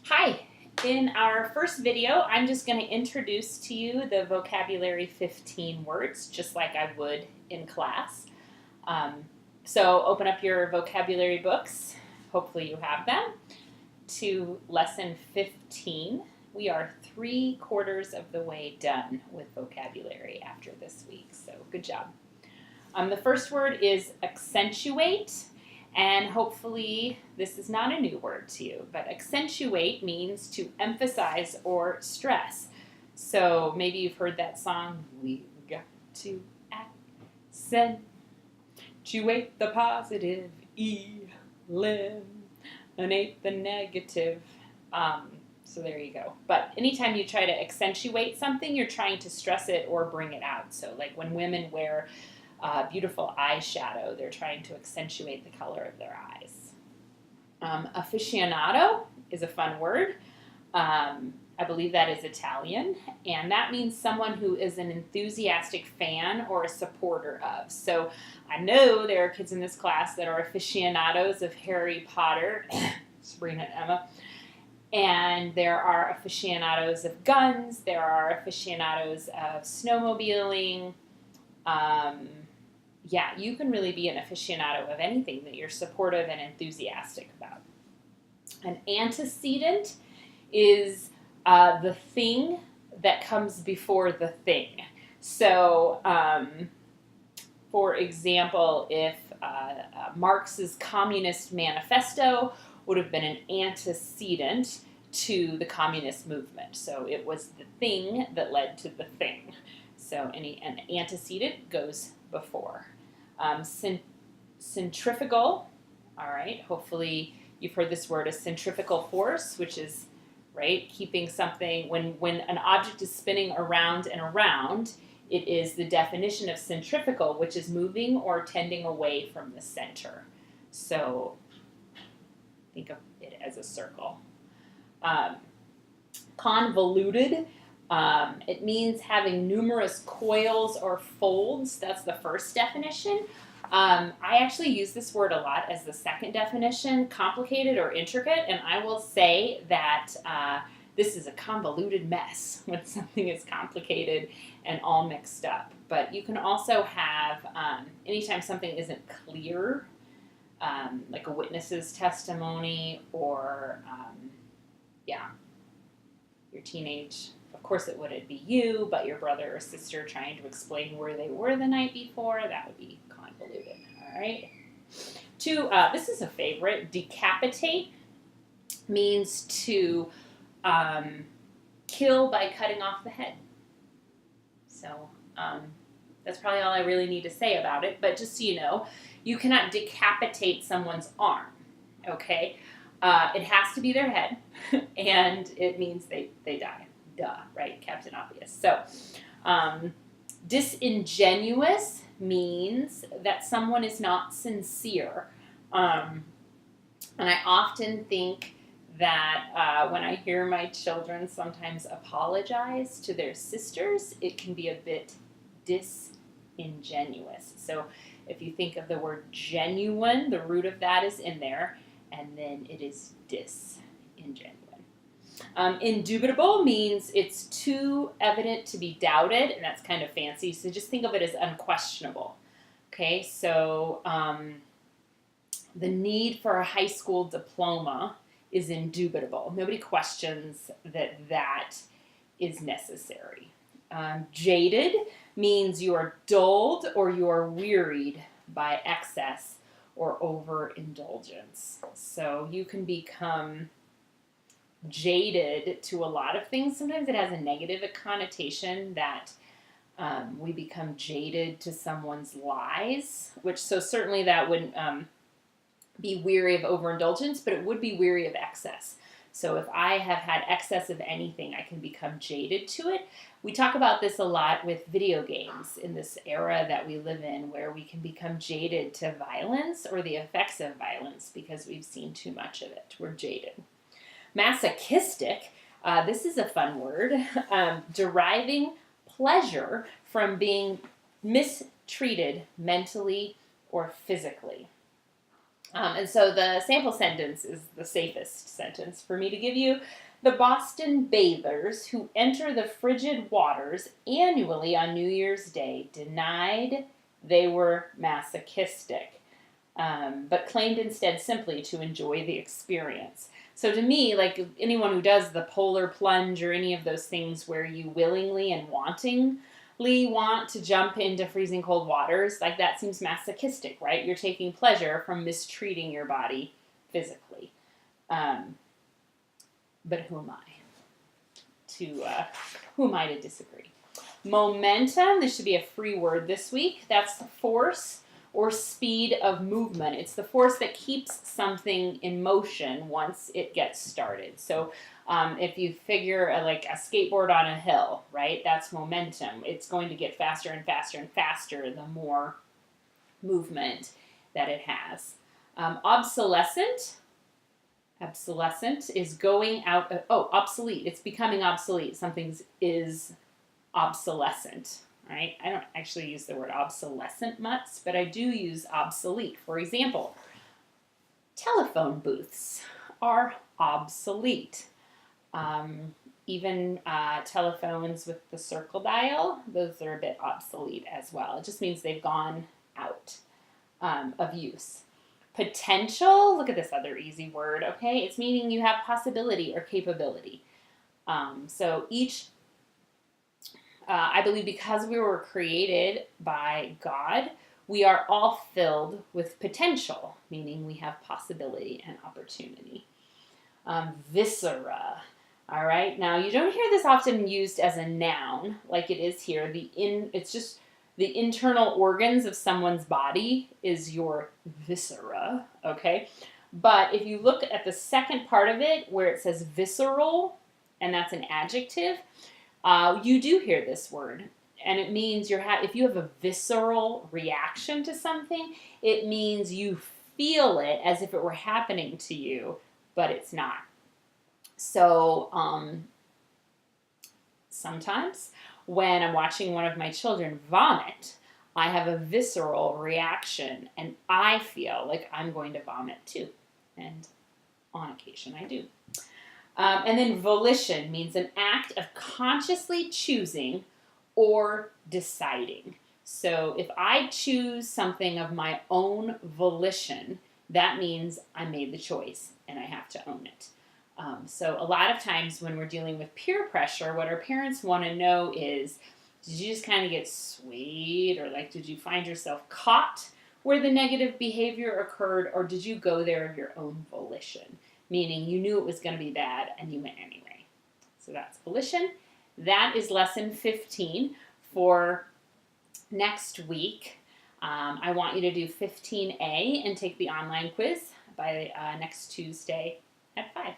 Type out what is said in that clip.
Hi! In our first video, I'm just going to introduce to you the vocabulary 15 words, just like I would in class. So open up your vocabulary books, hopefully you have them, to lesson 15. We are 3/4 of the way done with vocabulary after this week, so good job. The first word is accentuate. And hopefully this is not a new word to you, but accentuate means to emphasize or stress. So maybe you've heard that song, we got to accentuate the positive, eliminate the negative. So there you go. But anytime you try to accentuate something, you're trying to stress it or bring it out. So like when women wear beautiful eyeshadow, they're trying to accentuate the color of their eyes. Aficionado is a fun word. I believe that is Italian, and that means someone who is an enthusiastic fan or a supporter of. So I know there are kids in this class that are aficionados of Harry Potter, Sabrina and Emma, and there are aficionados of guns, there are aficionados of snowmobiling. Yeah, you can really be an aficionado of anything that you're supportive and enthusiastic about. An antecedent is the thing that comes before the thing. So, for example, if Marx's Communist Manifesto would have been an antecedent to the communist movement. So it was the thing that led to the thing. So an antecedent goes before. Centrifugal, all right, hopefully you've heard this word, a centrifugal force, which is, right, keeping something, when an object is spinning around and around, it is the definition of centrifugal, which is moving or tending away from the center. So think of it as a circle. Convoluted. It means having numerous coils or folds. That's the first definition. I actually use this word a lot as the second definition, complicated or intricate, and I will say that this is a convoluted mess when something is complicated and all mixed up. But you can also have, anytime something isn't clear, like a witness's testimony or, your teenage. Of course, it wouldn't be you, but your brother or sister trying to explain where they were the night before. That would be convoluted. All right. This is a favorite. Decapitate means to kill by cutting off the head. So that's probably all I really need to say about it. But just so you know, you cannot decapitate someone's arm. Okay. It has to be their head, and it means they die. Duh, right? Captain Obvious. So, disingenuous means that someone is not sincere. And I often think that when I hear my children sometimes apologize to their sisters, it can be a bit disingenuous. So, if you think of the word genuine, the root of that is in there, and then it is disingenuous. Indubitable means it's too evident to be doubted, and that's kind of fancy, so just think of it as unquestionable. Okay, so the need for a high school diploma is indubitable. Nobody questions that is necessary. Jaded means you are dulled or you are wearied by excess or overindulgence. So you can become jaded to a lot of things. Sometimes it has a negative connotation that we become jaded to someone's lies, so certainly that wouldn't be weary of overindulgence, but it would be weary of excess. So if I have had excess of anything, I can become jaded to it. We talk about this a lot with video games in this era that we live in, where we can become jaded to violence or the effects of violence because we've seen too much of it. We're jaded. Masochistic, this is a fun word, deriving pleasure from being mistreated mentally or physically. And so the sample sentence is the safest sentence for me to give you. The Boston bathers who enter the frigid waters annually on New Year's Day denied they were masochistic, but claimed instead simply to enjoy the experience. So to me, like anyone who does the polar plunge or any of those things where you willingly and wantingly want to jump into freezing cold waters, like that seems masochistic, right? You're taking pleasure from mistreating your body physically. But who am I to disagree? Momentum, this should be a free word this week. That's the force or speed of movement. It's the force that keeps something in motion once it gets started. So if you figure like a skateboard on a hill, right, that's momentum. It's going to get faster and faster and faster the more movement that it has. Obsolescent is going out of, obsolete. It's becoming obsolete. Something is obsolescent, right? I don't actually use the word obsolescent much, but I do use obsolete. For example, telephone booths are obsolete. Even telephones with the circle dial, those are a bit obsolete as well. It just means they've gone out of use. Potential, look at this other easy word, okay? It's meaning you have possibility or capability. So each, I believe because we were created by God, we are all filled with potential, meaning we have possibility and opportunity. Viscera. All right. Now, you don't hear this often used as a noun like it is here. It's just the internal organs of someone's body is your viscera, okay? But if you look at the second part of it where it says visceral, and that's an adjective, you do hear this word. And it means if you have a visceral reaction to something, it means you feel it as if it were happening to you, but it's not. So sometimes when I'm watching one of my children vomit, I have a visceral reaction and I feel like I'm going to vomit too. And on occasion I do. And then volition means an act of consciously choosing or deciding. So if I choose something of my own volition, that means I made the choice and I have to own it. So a lot of times when we're dealing with peer pressure, what our parents want to know is, did you just kind of get swayed, or like did you find yourself caught where the negative behavior occurred, or did you go there of your own volition? Meaning you knew it was going to be bad and you went anyway. So that's volition. That is lesson 15 for next week. I want you to do 15A and take the online quiz by next Tuesday at 5.